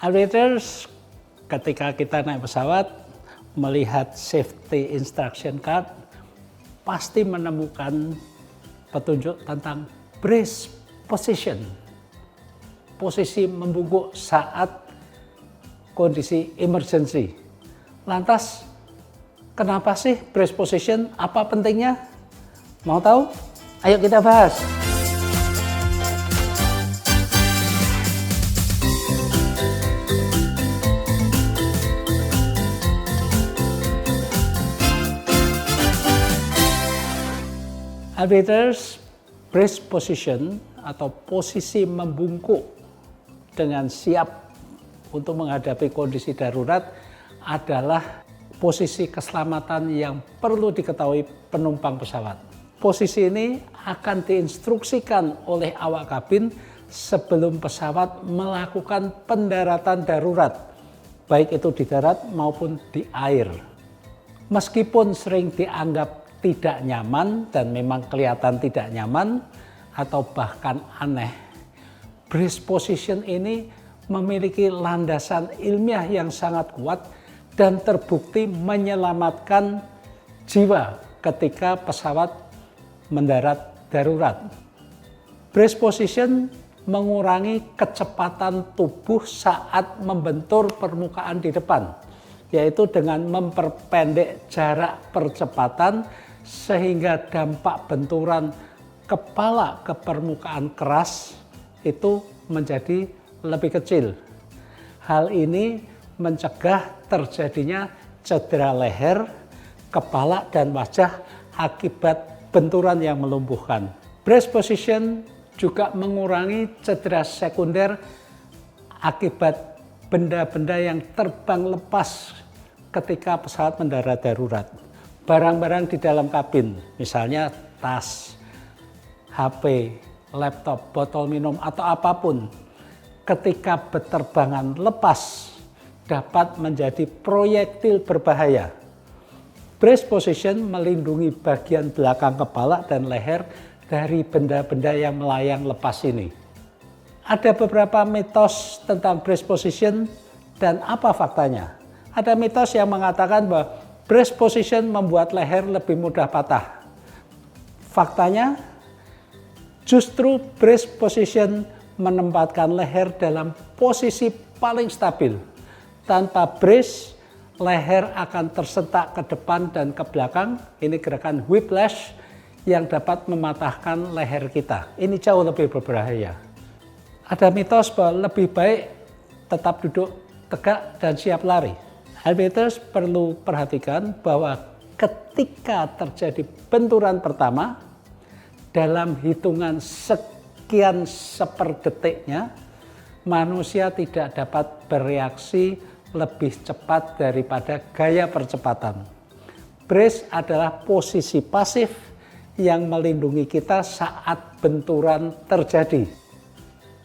Aviators, ketika kita naik pesawat, melihat safety instruction card, pasti menemukan petunjuk tentang brace position, posisi membungkuk saat kondisi emergency. Lantas, kenapa sih brace position? Apa pentingnya? Mau tahu? Ayo kita bahas. Aviators, brace position atau posisi membungkuk dengan siap untuk menghadapi kondisi darurat adalah posisi keselamatan yang perlu diketahui penumpang pesawat. Posisi ini akan diinstruksikan oleh awak kabin sebelum pesawat melakukan pendaratan darurat, baik itu di darat maupun di air. Meskipun sering dianggap tidak nyaman dan memang kelihatan tidak nyaman atau bahkan aneh, brace position ini memiliki landasan ilmiah yang sangat kuat dan terbukti menyelamatkan jiwa ketika pesawat mendarat darurat. Brace position mengurangi kecepatan tubuh saat membentur permukaan di depan, yaitu dengan memperpendek jarak percepatan sehingga dampak benturan kepala ke permukaan keras itu menjadi lebih kecil. Hal ini mencegah terjadinya cedera leher, kepala, dan wajah akibat benturan yang melumpuhkan. Brace position juga mengurangi cedera sekunder akibat benda-benda yang terbang lepas ketika pesawat mendarat darurat. Barang-barang di dalam kabin, misalnya tas, HP, laptop, botol minum, atau apapun, ketika berterbangan lepas dapat menjadi proyektil berbahaya. Brace position melindungi bagian belakang kepala dan leher dari benda-benda yang melayang lepas ini. Ada beberapa mitos tentang brace position dan apa faktanya? Ada mitos yang mengatakan bahwa brace position membuat leher lebih mudah patah. Faktanya, justru brace position menempatkan leher dalam posisi paling stabil. Tanpa brace, leher akan tersentak ke depan dan ke belakang. Ini gerakan whiplash yang dapat mematahkan leher kita. Ini jauh lebih berbahaya. Ada mitos bahwa lebih baik tetap duduk tegak dan siap lari. Aviators perlu perhatikan bahwa ketika terjadi benturan pertama, dalam hitungan sekian seperdetiknya, manusia tidak dapat bereaksi lebih cepat daripada gaya percepatan. Brace adalah posisi pasif yang melindungi kita saat benturan terjadi.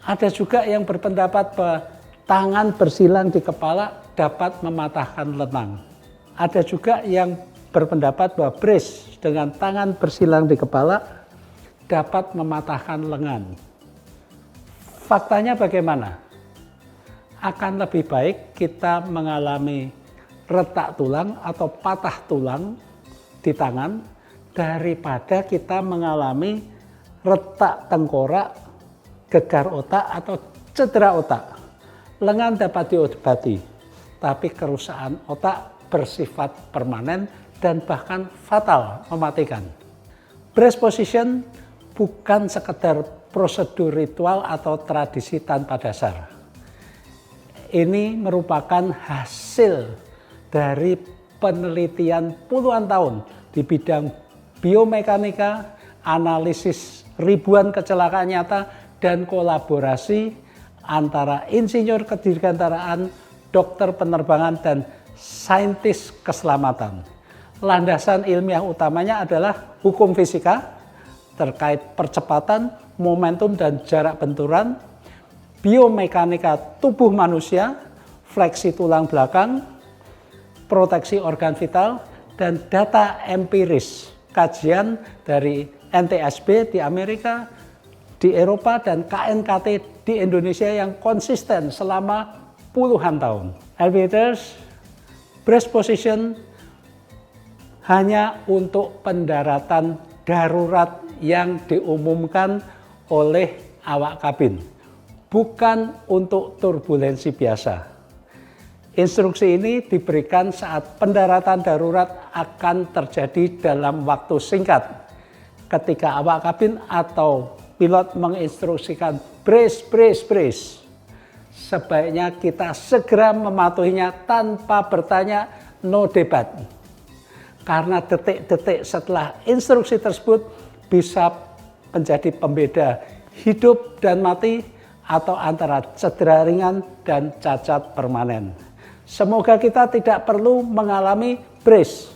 Ada juga yang berpendapat bahwa tangan bersilang di kepala dapat mematahkan lengan. Ada juga yang berpendapat bahwa brace dengan tangan bersilang di kepala dapat mematahkan lengan. Faktanya bagaimana? Akan lebih baik kita mengalami retak tulang atau patah tulang di tangan daripada kita mengalami retak tengkorak, gegar otak, atau cedera otak. Lengan dapat diobati, tapi kerusakan otak bersifat permanen dan bahkan fatal, mematikan. Brace position bukan sekedar prosedur ritual atau tradisi tanpa dasar. Ini merupakan hasil dari penelitian puluhan tahun di bidang biomekanika, analisis ribuan kecelakaan nyata, dan kolaborasi antara insinyur kedirgantaraan, dokter penerbangan, dan saintis keselamatan. Landasan ilmiah utamanya adalah hukum fisika terkait percepatan, momentum, dan jarak benturan, biomekanika tubuh manusia, fleksi tulang belakang, proteksi organ vital, dan data empiris, kajian dari NTSB di Amerika, di Eropa, dan KNKT di Indonesia yang konsisten selama puluhan tahun. Aviators, brace position hanya untuk pendaratan darurat yang diumumkan oleh awak kabin, bukan untuk turbulensi biasa. Instruksi ini diberikan saat pendaratan darurat akan terjadi dalam waktu singkat. Ketika awak kabin atau pilot menginstruksikan brace, brace, brace, sebaiknya kita segera mematuhinya tanpa bertanya, no debat. Karena detik-detik setelah instruksi tersebut bisa menjadi pembeda hidup dan mati atau antara cedera ringan dan cacat permanen. Semoga kita tidak perlu mengalami brace.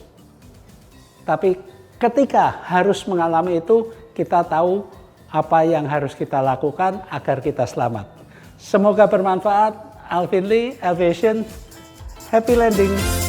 Tapi ketika harus mengalami itu, kita tahu apa yang harus kita lakukan agar kita selamat. Semoga bermanfaat. Alvin Lee, Aviation, happy landing.